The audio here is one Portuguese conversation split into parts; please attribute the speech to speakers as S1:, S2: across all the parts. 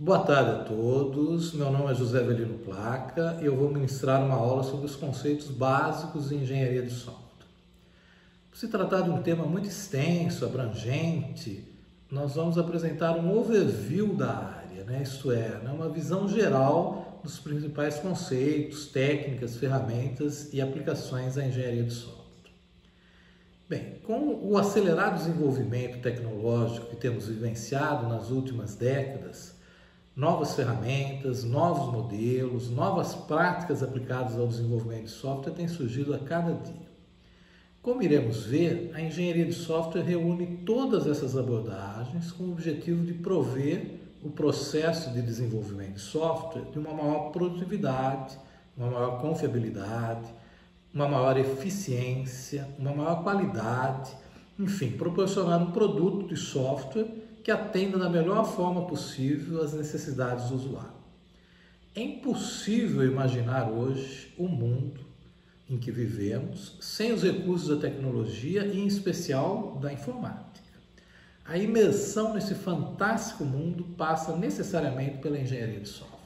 S1: Boa tarde a todos, meu nome é José Avelino Placa e eu vou ministrar uma aula sobre os conceitos básicos de engenharia de software. Por se tratar de um tema muito extenso, abrangente, nós vamos apresentar um overview da área, isto é, uma visão geral dos principais conceitos, técnicas, ferramentas e aplicações da engenharia de software. Bem, com o acelerado desenvolvimento tecnológico que temos vivenciado nas últimas décadas, novas ferramentas, novos modelos, novas práticas aplicadas ao desenvolvimento de software têm surgido a cada dia. Como iremos ver, a engenharia de software reúne todas essas abordagens com o objetivo de prover o processo de desenvolvimento de software de uma maior produtividade, uma maior confiabilidade, uma maior eficiência, uma maior qualidade, enfim, proporcionar um produto de software que atenda da melhor forma possível às necessidades do usuário. É impossível imaginar hoje o mundo em que vivemos sem os recursos da tecnologia e, em especial, da informática. A imersão nesse fantástico mundo passa necessariamente pela engenharia de software.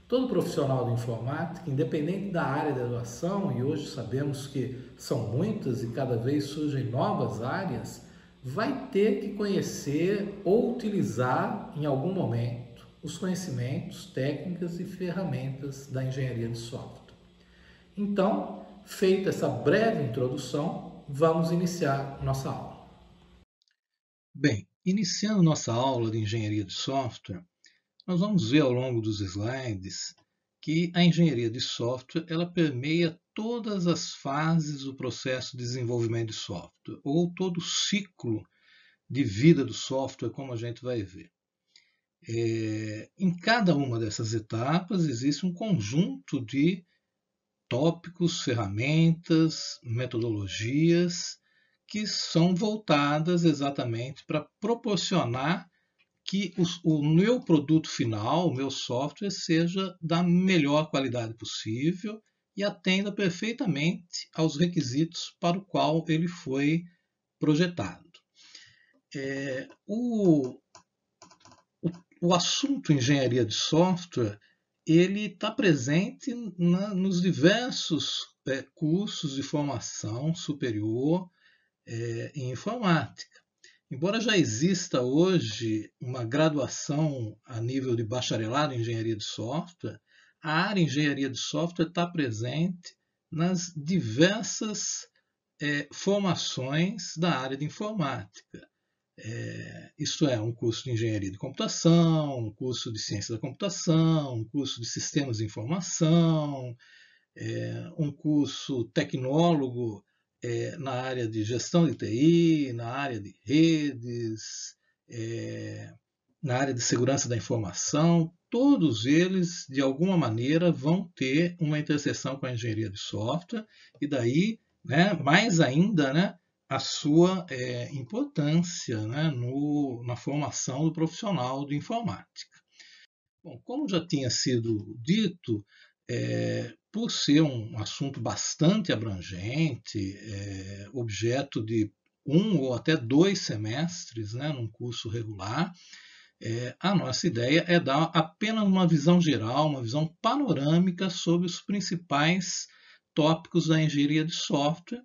S1: Todo profissional de informática, independente da área de atuação, e hoje sabemos que são muitas e cada vez surgem novas áreas, vai ter que conhecer ou utilizar em algum momento os conhecimentos, técnicas e ferramentas da engenharia de software. Então, feita essa breve introdução, vamos iniciar nossa aula.
S2: Bem, iniciando nossa aula de engenharia de software, nós vamos ver ao longo dos slides que a engenharia de software ela permeia todas as fases do processo de desenvolvimento de software, ou todo o ciclo de vida do software, como a gente vai ver. Em cada uma dessas etapas existe um conjunto de tópicos, ferramentas, metodologias que são voltadas exatamente para proporcionar que o meu produto final, o meu software, seja da melhor qualidade possível e atenda perfeitamente aos requisitos para o qual ele foi projetado. O assunto engenharia de software ele está presente nos diversos cursos de formação superior em informática. Embora já exista hoje uma graduação a nível de bacharelado em engenharia de software, a área engenharia de software está presente nas diversas formações da área de informática. Isto é, um curso de engenharia de computação, um curso de ciência da computação, um curso de sistemas de informação, um curso tecnólogo na área de gestão de TI, na área de redes, na área de segurança da informação, todos eles, de alguma maneira, vão ter uma interseção com a engenharia de software, e daí, mais ainda, a sua importância na formação do profissional de informática. Bom, como já tinha sido dito, por ser um assunto bastante abrangente, objeto de 1 ou até 2 semestres, num curso regular, a nossa ideia é dar apenas uma visão geral, uma visão panorâmica sobre os principais tópicos da engenharia de software,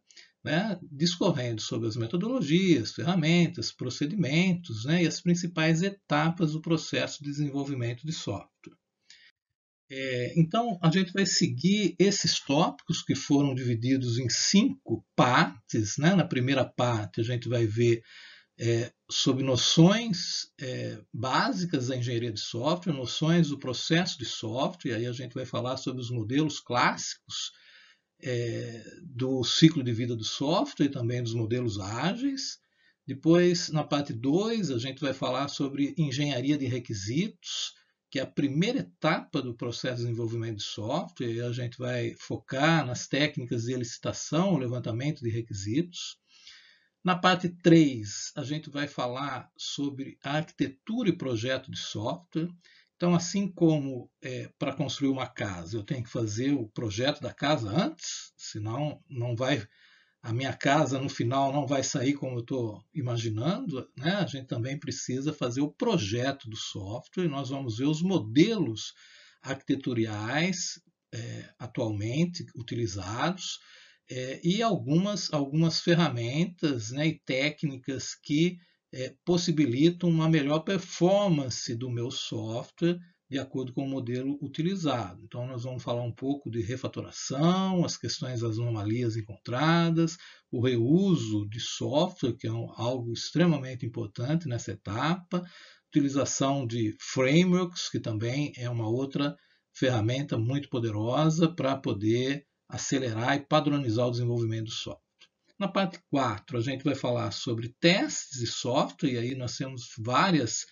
S2: discorrendo sobre as metodologias, ferramentas, procedimentos e as principais etapas do processo de desenvolvimento de software. Então, a gente vai seguir esses tópicos que foram divididos em 5 partes. Na primeira parte, a gente vai ver sobre noções básicas da engenharia de software, noções do processo de software, aí a gente vai falar sobre os modelos clássicos do ciclo de vida do software e também dos modelos ágeis. Depois, na parte 2, a gente vai falar sobre engenharia de requisitos, que é a primeira etapa do processo de desenvolvimento de software, e a gente vai focar nas técnicas de licitação, levantamento de requisitos. Na parte 3, a gente vai falar sobre a arquitetura e projeto de software. Então, assim como para construir uma casa eu tenho que fazer o projeto da casa antes, senão não vai a minha casa no final não vai sair como eu estou imaginando, né? A gente também precisa fazer o projeto do software, e nós vamos ver os modelos arquiteturais atualmente utilizados, e algumas ferramentas, né, e técnicas que possibilitam uma melhor performance do meu software de acordo com o modelo utilizado. Então, nós vamos falar um pouco de refatoração, as questões das anomalias encontradas, o reuso de software, que é algo extremamente importante nessa etapa, utilização de frameworks, que também é uma outra ferramenta muito poderosa para poder acelerar e padronizar o desenvolvimento do software. Na parte 4, a gente vai falar sobre testes de software, e aí nós temos várias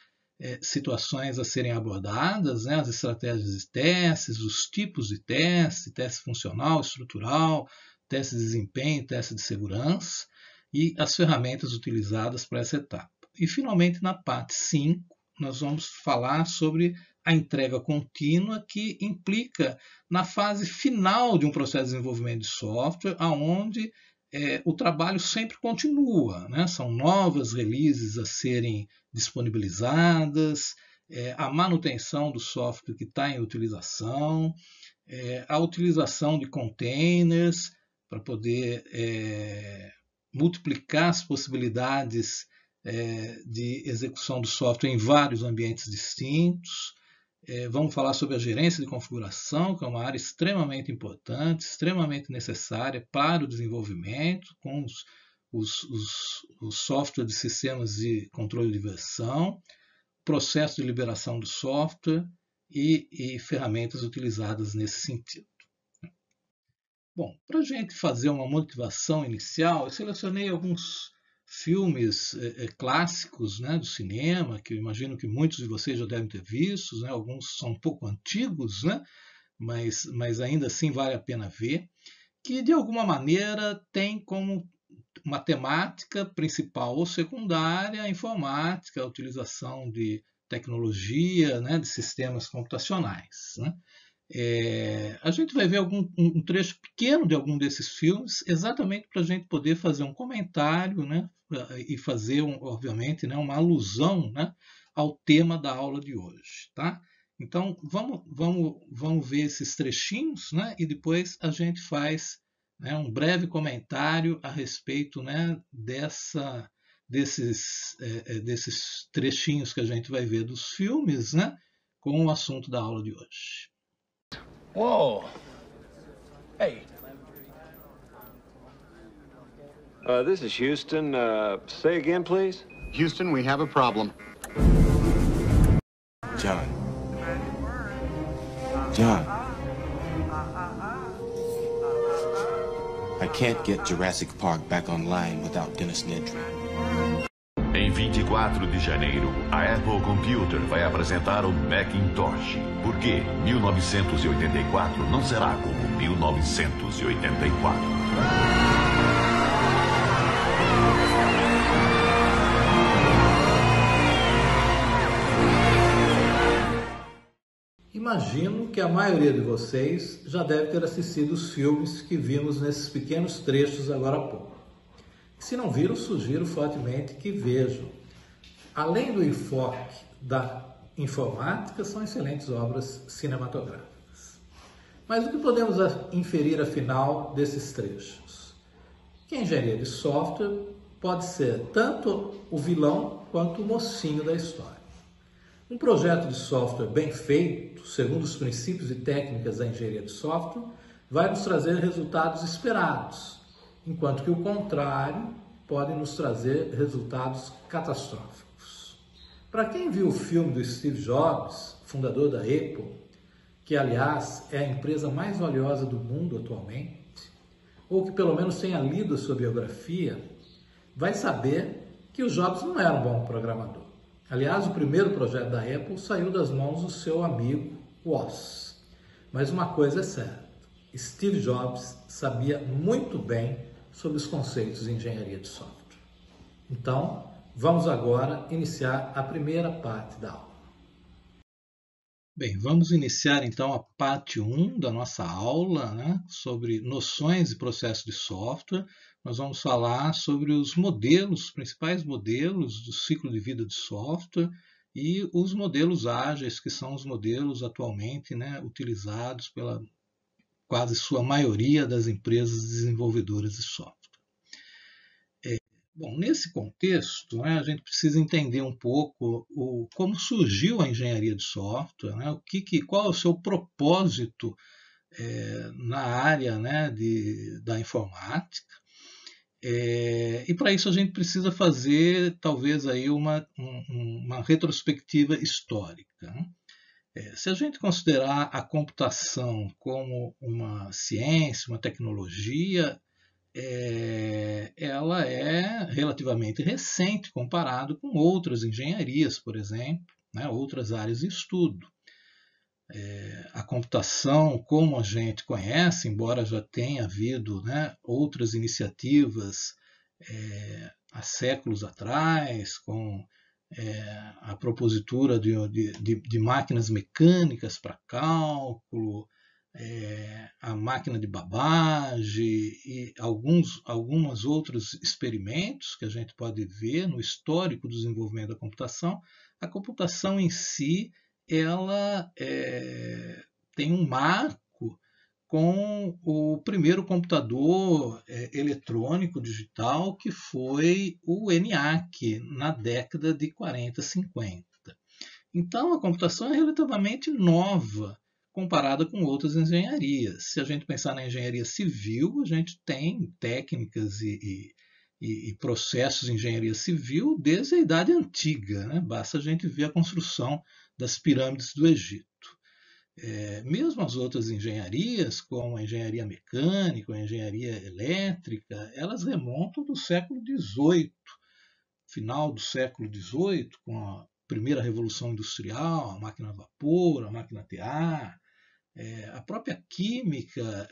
S2: situações a serem abordadas, né? As estratégias de testes, os tipos de teste funcional, estrutural, teste de desempenho, teste de segurança, e as ferramentas utilizadas para essa etapa. E, finalmente, na parte 5, nós vamos falar sobre a entrega contínua, que implica na fase final de um processo de desenvolvimento de software, onde o trabalho sempre continua, né? São novas releases a serem disponibilizadas, a manutenção do software que está em utilização, a utilização de containers para poder multiplicar as possibilidades de execução do software em vários ambientes distintos. Vamos falar sobre a gerência de configuração, que é uma área extremamente importante, extremamente necessária para o desenvolvimento, com os softwares de sistemas de controle de versão, processo de liberação do software e ferramentas utilizadas nesse sentido. Bom, para a gente fazer uma motivação inicial, eu selecionei alguns filmes clássicos, né, do cinema, que eu imagino que muitos de vocês já devem ter visto, né? Alguns são um pouco antigos, né? mas ainda assim vale a pena ver, que de alguma maneira tem como uma temática principal ou secundária a informática, a utilização de tecnologia, né, de sistemas computacionais, né? A gente vai ver um trecho pequeno de algum desses filmes, exatamente para a gente poder fazer um comentário, né, e fazer, obviamente, né, uma alusão, né, ao tema da aula de hoje. Tá? Então, vamos ver esses trechinhos, né, e depois a gente faz, né, um breve comentário a respeito, né, desses trechinhos que a gente vai ver dos filmes, né, com o assunto da aula de hoje.
S3: Whoa. Hey.
S4: This is Houston. Say again, please.
S5: Houston, we have a problem.
S3: John. John. I can't get Jurassic Park back online without Dennis Nedry.
S6: Em 24 de janeiro, a Apple Computer vai apresentar o Macintosh. Porque 1984 não será como 1984.
S1: Imagino que a maioria de vocês já deve ter assistido os filmes que vimos nesses pequenos trechos agora há pouco. Se não viram, sugiro fortemente que vejam. Além do enfoque da informática, são excelentes obras cinematográficas. Mas o que podemos inferir, afinal, desses trechos? Que a engenharia de software pode ser tanto o vilão quanto o mocinho da história. Um projeto de software bem feito, segundo os princípios e técnicas da engenharia de software, vai nos trazer resultados esperados, enquanto que o contrário pode nos trazer resultados catastróficos. Para quem viu o filme do Steve Jobs, fundador da Apple, que aliás é a empresa mais valiosa do mundo atualmente, ou que pelo menos tenha lido a sua biografia, vai saber que o Jobs não era um bom programador. Aliás, o primeiro projeto da Apple saiu das mãos do seu amigo Woz. Mas uma coisa é certa, Steve Jobs sabia muito bem sobre os conceitos de engenharia de software. Então, vamos agora iniciar a primeira parte da aula.
S2: Bem, vamos iniciar então a parte 1 da nossa aula, né, sobre noções e processos de software. Nós vamos falar sobre os modelos, os principais modelos do ciclo de vida de software e os modelos ágeis, que são os modelos atualmente, né, utilizados pela quase sua maioria das empresas desenvolvedoras de software. Bom, nesse contexto, né, a gente precisa entender um pouco como surgiu a engenharia de software, né, qual é o seu propósito na área, né, da informática. E para isso a gente precisa fazer talvez aí uma retrospectiva histórica, né? Se a gente considerar a computação como uma ciência, uma tecnologia, ela é relativamente recente comparado com outras engenharias, por exemplo, né, outras áreas de estudo. A computação, como a gente conhece, embora já tenha havido, né, outras iniciativas há séculos atrás, com a propositura de máquinas mecânicas para cálculo, a máquina de babage e alguns outros experimentos que a gente pode ver no histórico do desenvolvimento da computação, a computação em si ela tem um marco com o primeiro computador eletrônico digital, que foi o ENIAC, na década de 40, 50. Então, a computação é relativamente nova comparada com outras engenharias. Se a gente pensar na engenharia civil, a gente tem técnicas e processos de engenharia civil desde a Idade Antiga, né? Basta a gente ver a construção das pirâmides do Egito. Mesmo as outras engenharias, como a engenharia mecânica, a engenharia elétrica, elas remontam do século XVIII, final do século XVIII, com a primeira revolução industrial, a máquina a vapor, a máquina a tear. A própria química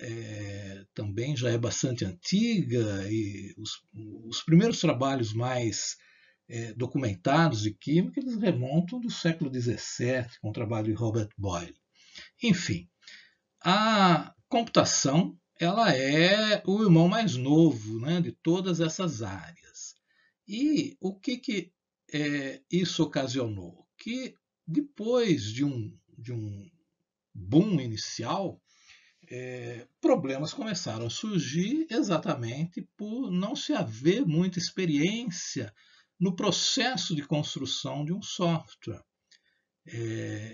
S2: também já é bastante antiga, e os primeiros trabalhos mais documentados de química eles remontam do século XVII, com o trabalho de Robert Boyle. Enfim, a computação ela é o irmão mais novo, né, de todas essas áreas. E o que isso ocasionou? Que depois de um boom inicial, problemas começaram a surgir exatamente por não se haver muita experiência no processo de construção de um software.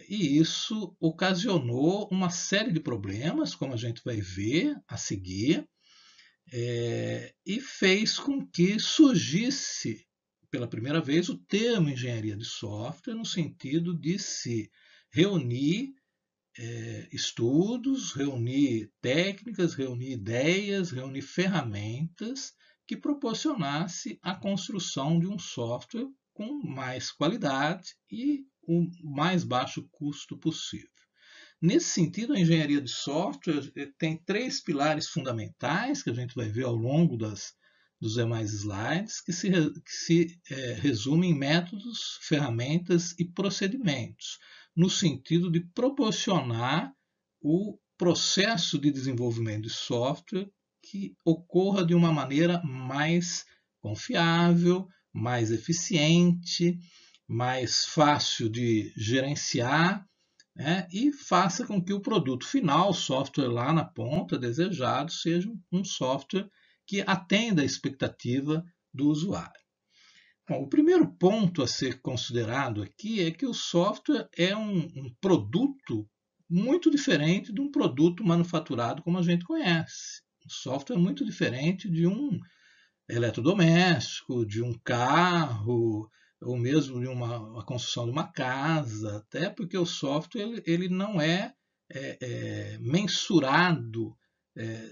S2: E isso ocasionou uma série de problemas, como a gente vai ver a seguir, e fez com que surgisse pela primeira vez o termo engenharia de software, no sentido de se reunir estudos, reunir técnicas, reunir ideias, reunir ferramentas que proporcionasse a construção de um software com mais qualidade e o mais baixo custo possível. Nesse sentido, a engenharia de software tem 3 pilares fundamentais que a gente vai ver ao longo dos demais slides, que se resumem em métodos, ferramentas e procedimentos, no sentido de proporcionar o processo de desenvolvimento de software que ocorra de uma maneira mais confiável, mais eficiente, mais fácil de gerenciar, né, e faça com que o produto final, o software lá na ponta desejado, seja um software que atenda a expectativa do usuário. Bom, o primeiro ponto a ser considerado aqui é que o software é um produto muito diferente de um produto manufaturado como a gente conhece. O software é muito diferente de um eletrodoméstico, de um carro, ou mesmo de uma construção de uma casa, até porque o software ele não é mensurado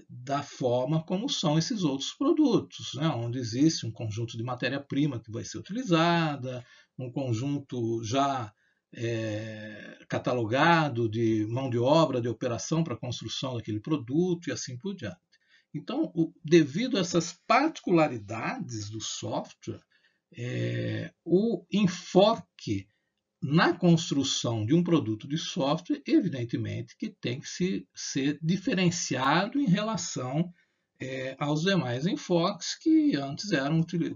S2: da forma como são esses outros produtos, né? Onde existe um conjunto de matéria-prima que vai ser utilizada, um conjunto já catalogado de mão de obra, de operação para a construção daquele produto e assim por diante. Então, devido a essas particularidades do software, o enfoque na construção de um produto de software, evidentemente que tem que ser diferenciado em relação aos demais enfoques que antes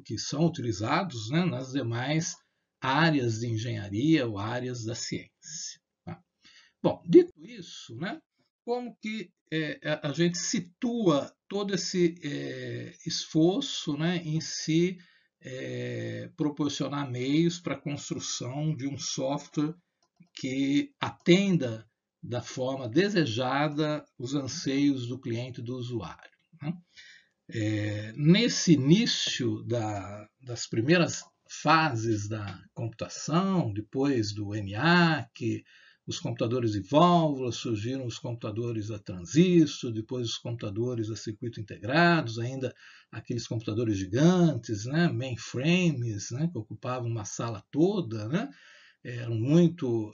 S2: que são utilizados, né, nas demais áreas de engenharia ou áreas da ciência. Tá? Bom, dito isso, né, como que a gente situa todo esse esforço, né, em se proporcionar meios para a construção de um software que atenda da forma desejada os anseios do cliente e do usuário. Né? Nesse início das primeiras fases da computação, depois do ENIAC, os computadores de válvula, surgiram os computadores a transistor, depois os computadores a circuito integrados, ainda aqueles computadores gigantes, né, mainframes, né, que ocupavam uma sala toda, né, eram muito,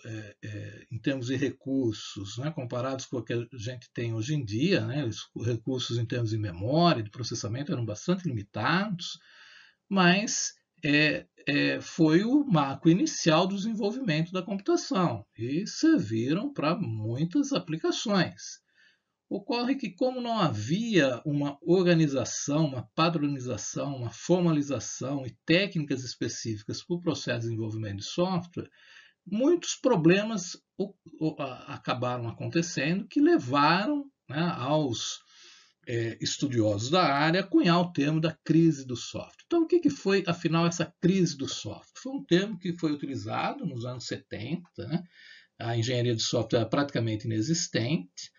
S2: em termos de recursos, né, comparados com o que a gente tem hoje em dia, né, os recursos em termos de memória, de processamento eram bastante limitados, mas foi o marco inicial do desenvolvimento da computação e serviram para muitas aplicações. Ocorre que, como não havia uma organização, uma padronização, uma formalização e técnicas específicas para o processo de desenvolvimento de software, muitos problemas acabaram acontecendo que levaram, né, aos estudiosos da área a cunhar o termo da crise do software. Então, o que foi, afinal, essa crise do software? Foi um termo que foi utilizado nos anos 70, né? A engenharia de software era praticamente inexistente,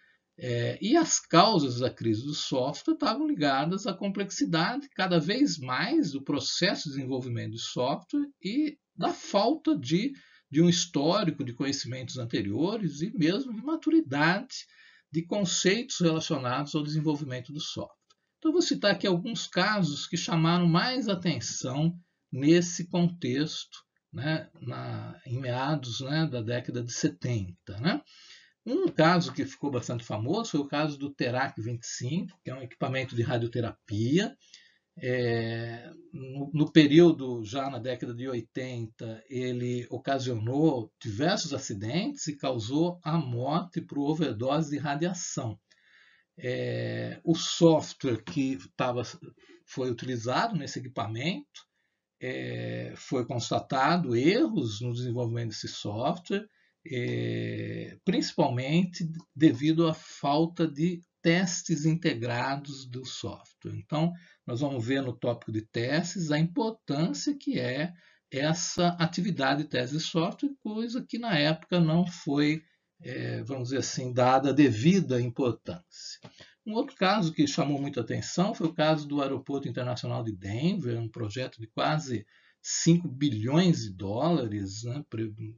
S2: e as causas da crise do software estavam ligadas à complexidade cada vez mais do processo de desenvolvimento de software e da falta de um histórico de conhecimentos anteriores e mesmo de maturidade de conceitos relacionados ao desenvolvimento do software. Então, eu vou citar aqui alguns casos que chamaram mais atenção nesse contexto, né, em meados, né, da década de 70. Né? Um caso que ficou bastante famoso foi o caso do Terac 25, que é um equipamento de radioterapia. No período, já na década de 80, ele ocasionou diversos acidentes e causou a morte por overdose de radiação. O software que foi utilizado nesse equipamento, foi constatado erros no desenvolvimento desse software, principalmente devido à falta de testes integrados do software. Então, nós vamos ver no tópico de testes a importância que é essa atividade de teste de software, coisa que na época não foi, vamos dizer assim, dada devida importância. Um outro caso que chamou muita atenção foi o caso do Aeroporto Internacional de Denver, um projeto de quase 5 bilhões de dólares, né,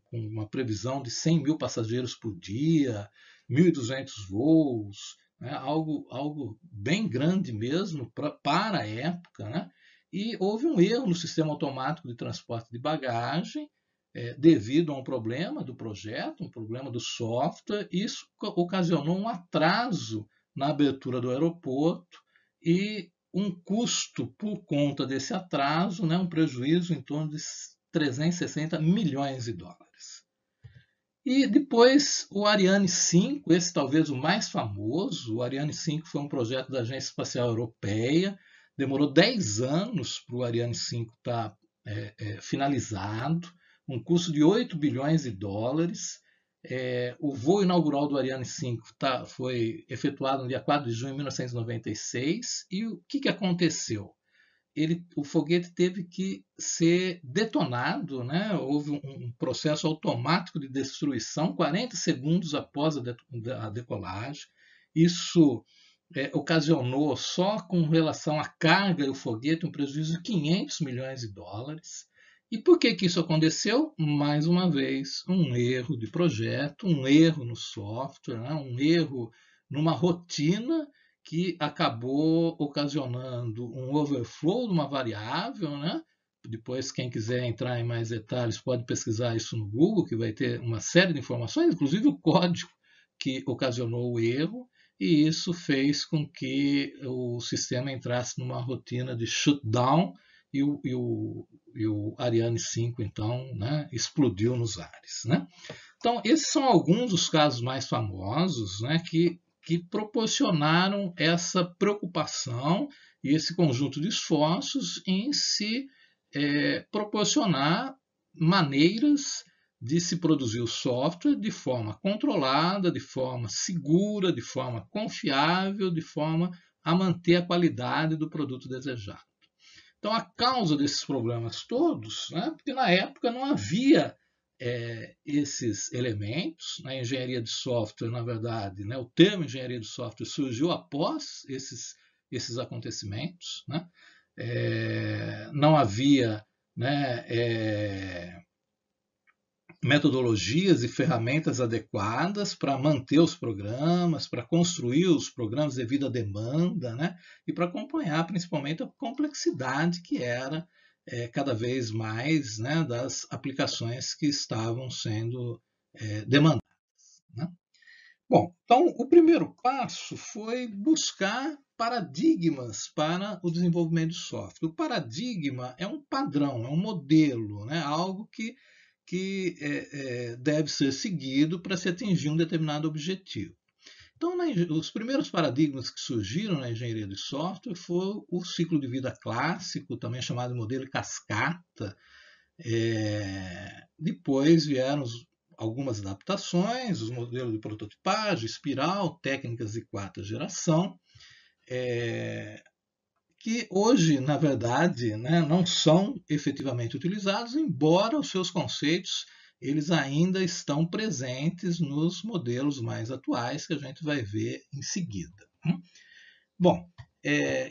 S2: com uma previsão de 100 mil passageiros por dia, 1.200 voos, né, algo bem grande mesmo para a época. Né, e houve um erro no sistema automático de transporte de bagagem, devido a um problema do projeto, um problema do software. Isso ocasionou um atraso na abertura do aeroporto e um custo por conta desse atraso, né, um prejuízo em torno de 360 milhões de dólares. E depois o Ariane 5, esse talvez o mais famoso. O Ariane 5 foi um projeto da Agência Espacial Europeia, demorou 10 anos para o Ariane 5 estar finalizado, um custo de 8 bilhões de dólares. O voo inaugural do Ariane 5 foi efetuado no dia 4 de junho de 1996. E o que aconteceu? O foguete teve que ser detonado, né? Houve um processo automático de destruição 40 segundos após a decolagem. Isso ocasionou, só com relação à carga e o foguete, um prejuízo de 500 milhões de dólares. E por que isso aconteceu? Mais uma vez, um erro de projeto, um erro no software, né? Um erro numa rotina que acabou ocasionando um overflow de uma variável. Né? Depois, quem quiser entrar em mais detalhes pode pesquisar isso no Google, que vai ter uma série de informações, inclusive o código que ocasionou o erro, e isso fez com que o sistema entrasse numa rotina de shutdown, e o Ariane 5, então, né, explodiu nos ares. Né? Então, esses são alguns dos casos mais famosos, né, que proporcionaram essa preocupação e esse conjunto de esforços em se proporcionar maneiras de se produzir o software de forma controlada, de forma segura, de forma confiável, de forma a manter a qualidade do produto desejado. Então, a causa desses problemas todos, né, porque na época não havia esses elementos, na engenharia de software, na verdade, né, o termo engenharia de software surgiu após esses acontecimentos, né, não havia, né, metodologias e ferramentas adequadas para manter os programas, para construir os programas devido à demanda, né, e para acompanhar principalmente a complexidade que era cada vez mais, né, das aplicações que estavam sendo demandadas. Né? Bom, então o primeiro passo foi buscar paradigmas para o desenvolvimento de software. O paradigma é um padrão, é um modelo, né, algo que deve ser seguido para se atingir um determinado objetivo. Então, os primeiros paradigmas que surgiram na engenharia de software foi o ciclo de vida clássico, também chamado de modelo cascata. Depois vieram algumas adaptações, os modelos de prototipagem, espiral, técnicas de quarta geração, que hoje, na verdade, né, não são efetivamente utilizados, embora os seus conceitos eles ainda estão presentes nos modelos mais atuais que a gente vai ver em seguida. Bom,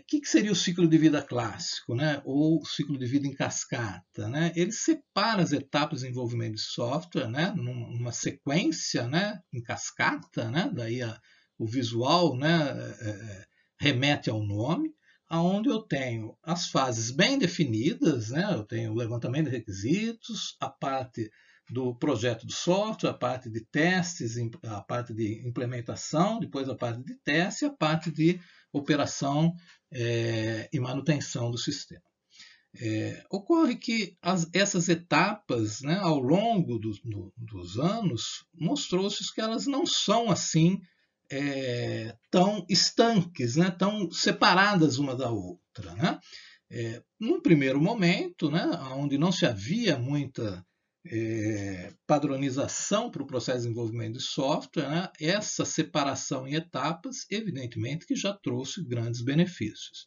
S2: que seria o ciclo de vida clássico, né, ou ciclo de vida em cascata? Né? Ele separa as etapas de desenvolvimento de software, né, numa sequência, né, em cascata, né, daí o visual, né, remete ao nome, onde eu tenho as fases bem definidas, né, eu tenho o levantamento de requisitos, a parte do projeto do software, a parte de testes, a parte de implementação, depois a parte de teste e a parte de operação e manutenção do sistema. Ocorre que essas etapas, né, ao longo dos anos, mostrou-se que elas não são assim tão estanques, né, tão separadas uma da outra. Né? Num primeiro momento, né, onde não se havia muita padronização para o processo de desenvolvimento de software, né, essa separação em etapas, evidentemente que já trouxe grandes benefícios.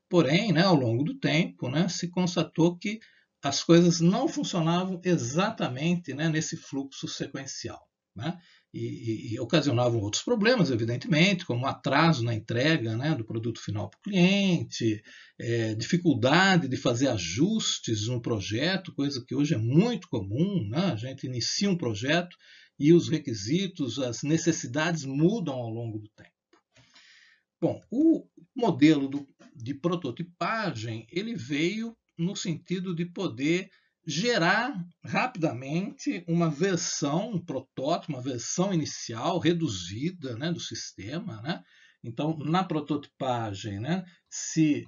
S2: Porém, né, ao longo do tempo, né, se constatou que as coisas não funcionavam exatamente, né, nesse fluxo sequencial. Né, e ocasionavam outros problemas, evidentemente, como atraso na entrega, né, do produto final para o cliente, dificuldade de fazer ajustes no projeto, coisa que hoje é muito comum. Né, a gente inicia um projeto e os requisitos, as necessidades mudam ao longo do tempo. Bom, o modelo de prototipagem ele veio no sentido de poder gerar rapidamente uma versão, um protótipo, uma versão inicial reduzida, né, do sistema. Né? Então, na prototipagem, né, se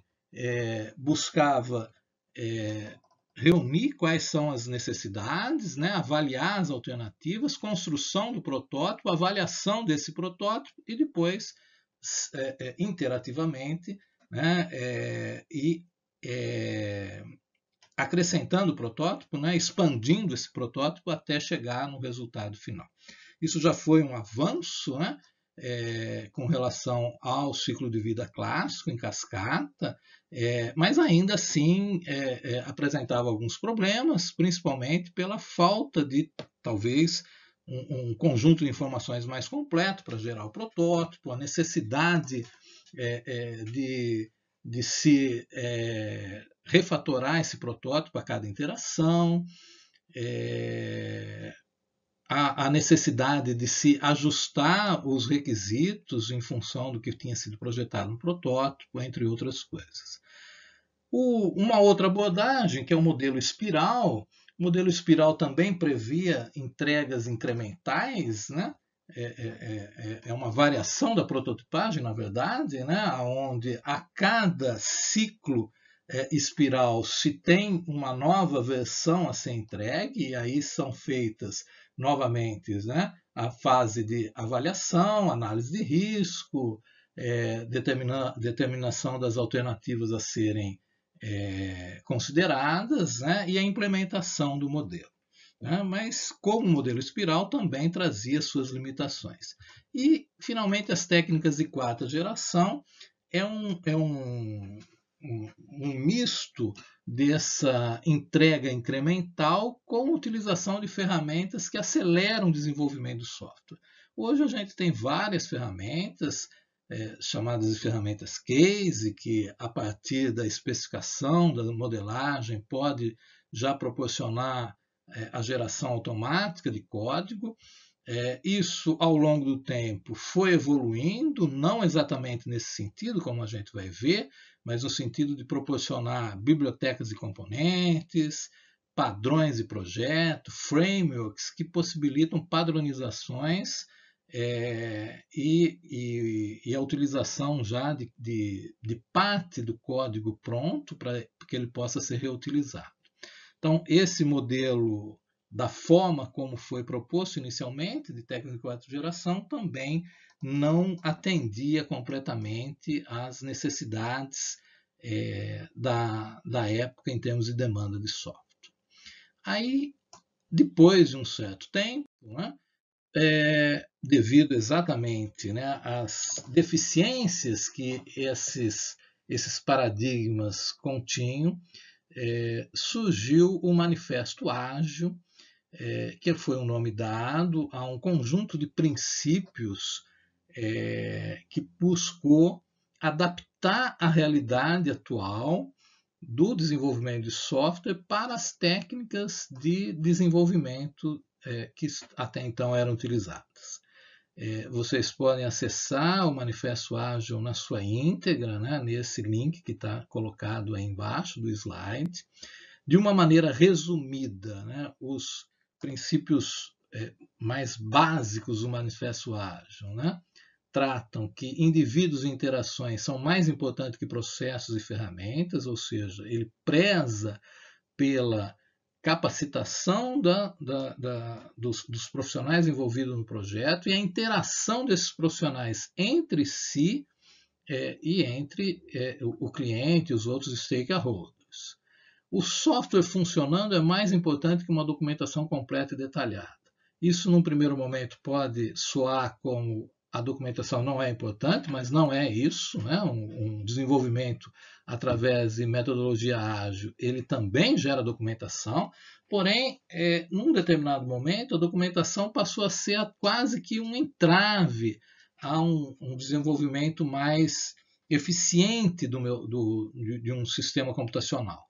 S2: buscava reunir quais são as necessidades, né, avaliar as alternativas, construção do protótipo, avaliação desse protótipo e depois, interativamente, né, acrescentando o protótipo, né, expandindo esse protótipo até chegar no resultado final. Isso já foi um avanço, né, com relação ao ciclo de vida clássico em cascata, mas ainda assim apresentava alguns problemas, principalmente pela falta de, talvez, um conjunto de informações mais completo para gerar o protótipo, a necessidade de se refatorar esse protótipo a cada interação, a necessidade de se ajustar os requisitos em função do que tinha sido projetado no protótipo, entre outras coisas. Uma outra abordagem, que é o modelo espiral, o modelo espiral também previa entregas incrementais, né? É uma variação da prototipagem, na verdade, né? Onde a cada ciclo espiral se tem uma nova versão a ser entregue, e aí são feitas novamente, né, a fase de avaliação, análise de risco, determinação das alternativas a serem consideradas, né, e a implementação do modelo. Né? Mas, como o modelo espiral, também trazia suas limitações. E, finalmente, as técnicas de quarta geração é um misto dessa entrega incremental com utilização de ferramentas que aceleram o desenvolvimento do software. Hoje a gente tem várias ferramentas, chamadas de ferramentas case, que a partir da especificação, da modelagem, pode já proporcionar a geração automática de código. Isso, ao longo do tempo, foi evoluindo, não exatamente nesse sentido, como a gente vai ver, mas no sentido de proporcionar bibliotecas de componentes, padrões de projeto, frameworks que possibilitam padronizações e a utilização já de parte do código pronto para que ele possa ser reutilizado. Então, esse modelo, da forma como foi proposto inicialmente, de técnica de quarta geração, também não atendia completamente às necessidades da época em termos de demanda de software. Aí, depois de um certo tempo, né, devido exatamente, né, às deficiências que esses paradigmas continham, surgiu o Manifesto Ágil, que foi um nome dado a um conjunto de princípios que buscou adaptar a realidade atual do desenvolvimento de software para as técnicas de desenvolvimento que até então eram utilizadas. Vocês podem acessar o Manifesto Ágil na sua íntegra, né, nesse link que está colocado aí embaixo do slide. De uma maneira resumida, né, os princípios mais básicos do Manifesto Ágil, né, tratam que indivíduos e interações são mais importantes que processos e ferramentas, ou seja, ele preza pela capacitação dos profissionais envolvidos no projeto e a interação desses profissionais entre si e entre o cliente e os outros stakeholders. O software funcionando é mais importante que uma documentação completa e detalhada. Isso, num primeiro momento, pode soar como a documentação não é importante, mas não é isso, né? Um desenvolvimento através de metodologia ágil, ele também gera documentação, porém, num determinado momento, a documentação passou a ser quase que um entrave a um desenvolvimento mais eficiente de um sistema computacional.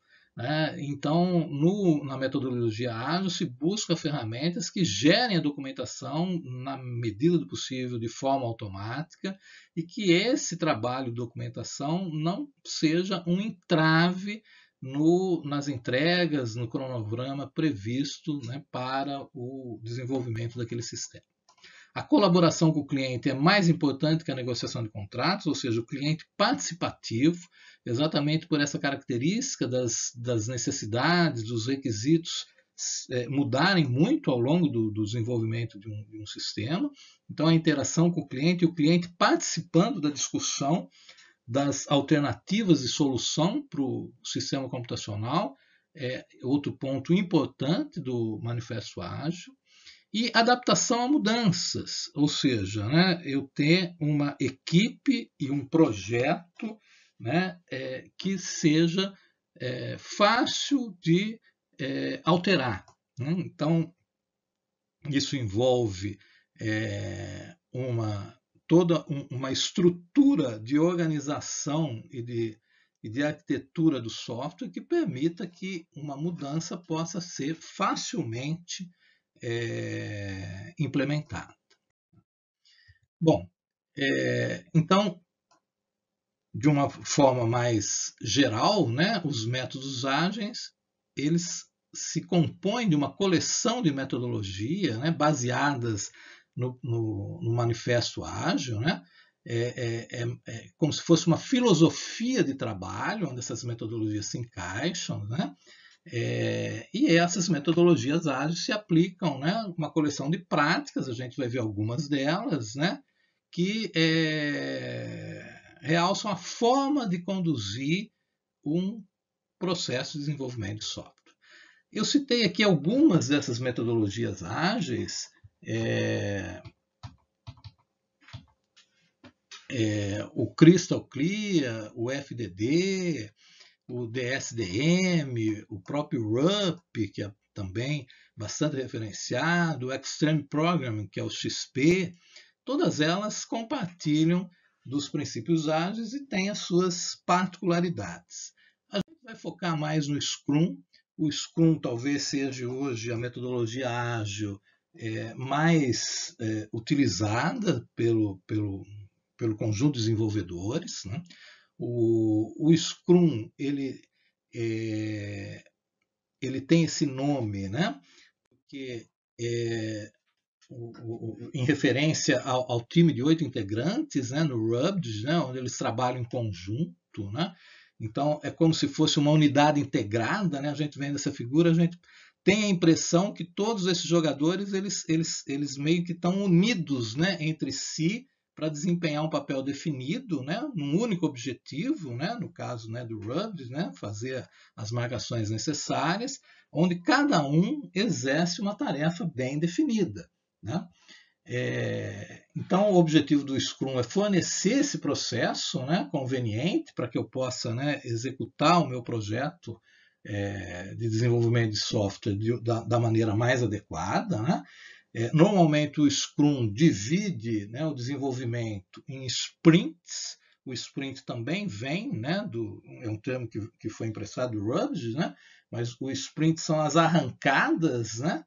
S2: Então, na metodologia ágil, se busca ferramentas que gerem a documentação na medida do possível, de forma automática, e que esse trabalho de documentação não seja um entrave nas entregas, no cronograma previsto, né, para o desenvolvimento daquele sistema. A colaboração com o cliente é mais importante que a negociação de contratos, ou seja, o cliente participativo, exatamente por essa característica das necessidades, dos requisitos mudarem muito ao longo do desenvolvimento de um sistema. Então, a interação com o cliente e o cliente participando da discussão das alternativas de solução para o sistema computacional é outro ponto importante do Manifesto Ágil. E adaptação a mudanças, ou seja, né, eu ter uma equipe e um projeto, né, que seja fácil de alterar. Né? Então, isso envolve toda uma estrutura de organização e de arquitetura do software que permita que uma mudança possa ser facilmente implementada. Bom, então, de uma forma mais geral, né, os métodos ágeis, eles se compõem de uma coleção de metodologia, né, baseadas no Manifesto Ágil, né, como se fosse uma filosofia de trabalho, onde essas metodologias se encaixam, né? E essas metodologias ágeis se aplicam, né? Uma coleção de práticas, a gente vai ver algumas delas, né? Que realçam a forma de conduzir um processo de desenvolvimento de software. Eu citei aqui algumas dessas metodologias ágeis, o Crystal Clear, o FDD, o DSDM, o próprio RUP, que é também bastante referenciado, o Extreme Programming, que é o XP, todas elas compartilham dos princípios ágeis e têm as suas particularidades. A gente vai focar mais no Scrum. O Scrum talvez seja hoje a metodologia ágil mais utilizada pelo conjunto de desenvolvedores, né? O Scrum ele tem esse nome, né? Porque em referência ao time de 8 integrantes, né, no RUBD, né, onde eles trabalham em conjunto, né? Então é como se fosse uma unidade integrada, né? A gente vendo essa figura, a gente tem a impressão que todos esses jogadores eles meio que estão unidos, né, entre si para desempenhar um papel definido, né, num único objetivo, né, no caso, né, do RUBD, né, fazer as marcações necessárias, onde cada um exerce uma tarefa bem definida, né? Então, o objetivo do Scrum é fornecer esse processo, né, conveniente para que eu possa, né, executar o meu projeto de desenvolvimento de software da maneira mais adequada, né? Normalmente o Scrum divide, né, o desenvolvimento em sprints. O sprint também vem, né, é um termo que foi emprestado do RUBD, né, mas o sprint são as arrancadas, né?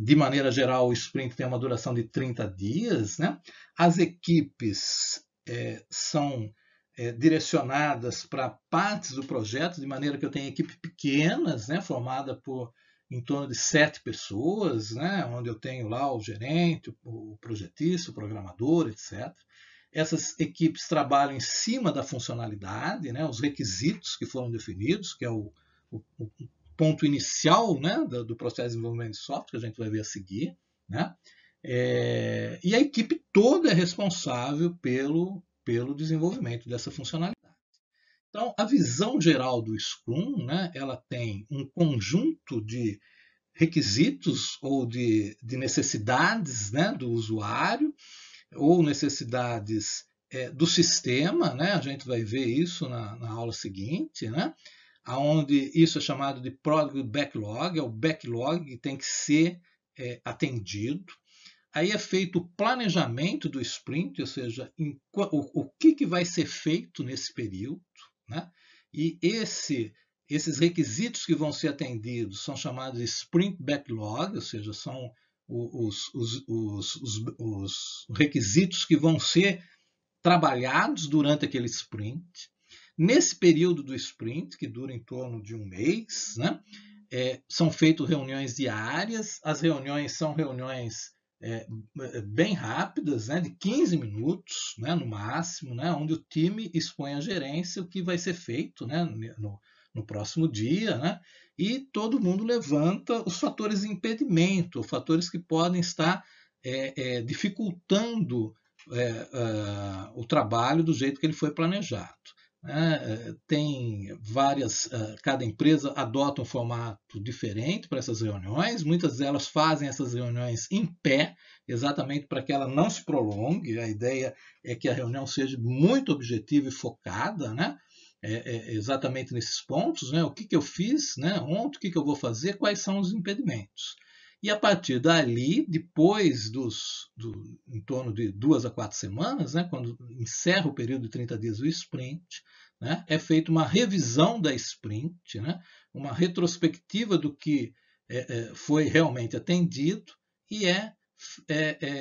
S2: De maneira geral, o sprint tem uma duração de 30 dias. Né? As equipes são direcionadas para partes do projeto, de maneira que eu tenho equipes pequenas, né, formada por em torno de 7 pessoas, né, onde eu tenho lá o gerente, o projetista, o programador, etc. Essas equipes trabalham em cima da funcionalidade, né, os requisitos que foram definidos, que é o ponto inicial, né, do processo de desenvolvimento de software, que a gente vai ver a seguir. Né? E a equipe toda é responsável pelo desenvolvimento dessa funcionalidade. Então, a visão geral do Scrum, né, ela tem um conjunto de requisitos ou de necessidades, né, do usuário, ou necessidades do sistema, né? A gente vai ver isso na aula seguinte, né? Onde isso é chamado de Product Backlog, é o backlog que tem que ser atendido. Aí é feito o planejamento do sprint, ou seja, o que vai ser feito nesse período, né? E esses requisitos que vão ser atendidos são chamados de Sprint Backlog, ou seja, são os requisitos que vão ser trabalhados durante aquele sprint. Nesse período do sprint, que dura em torno de um mês, né, são feitas reuniões diárias. As reuniões são reuniões bem rápidas, né, de 15 minutos, né, no máximo, né, onde o time expõe à gerência o que vai ser feito, né, no próximo dia, né, e todo mundo levanta os fatores de impedimento, fatores que podem estar dificultando o trabalho do jeito que ele foi planejado. Tem várias, cada empresa adota um formato diferente para essas reuniões. Muitas delas fazem essas reuniões em pé, exatamente para que ela não se prolongue. A ideia é que a reunião seja muito objetiva e focada, né? Exatamente nesses pontos, né? O que eu fiz, né? Ontem, o que eu vou fazer, quais são os impedimentos. E a partir dali, depois em torno de 2 a 4 semanas, né, quando encerra o período de 30 dias do sprint, né, é feita uma revisão da sprint, né, uma retrospectiva do que foi realmente atendido e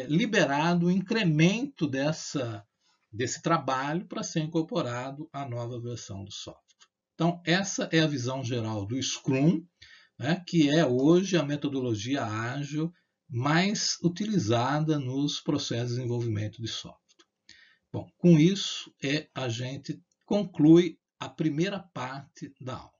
S2: liberado o incremento desse trabalho para ser incorporado à nova versão do software. Então, essa é a visão geral do Scrum, né, que é hoje a metodologia ágil mais utilizada nos processos de desenvolvimento de software. Bom, com isso a gente conclui a primeira parte da aula.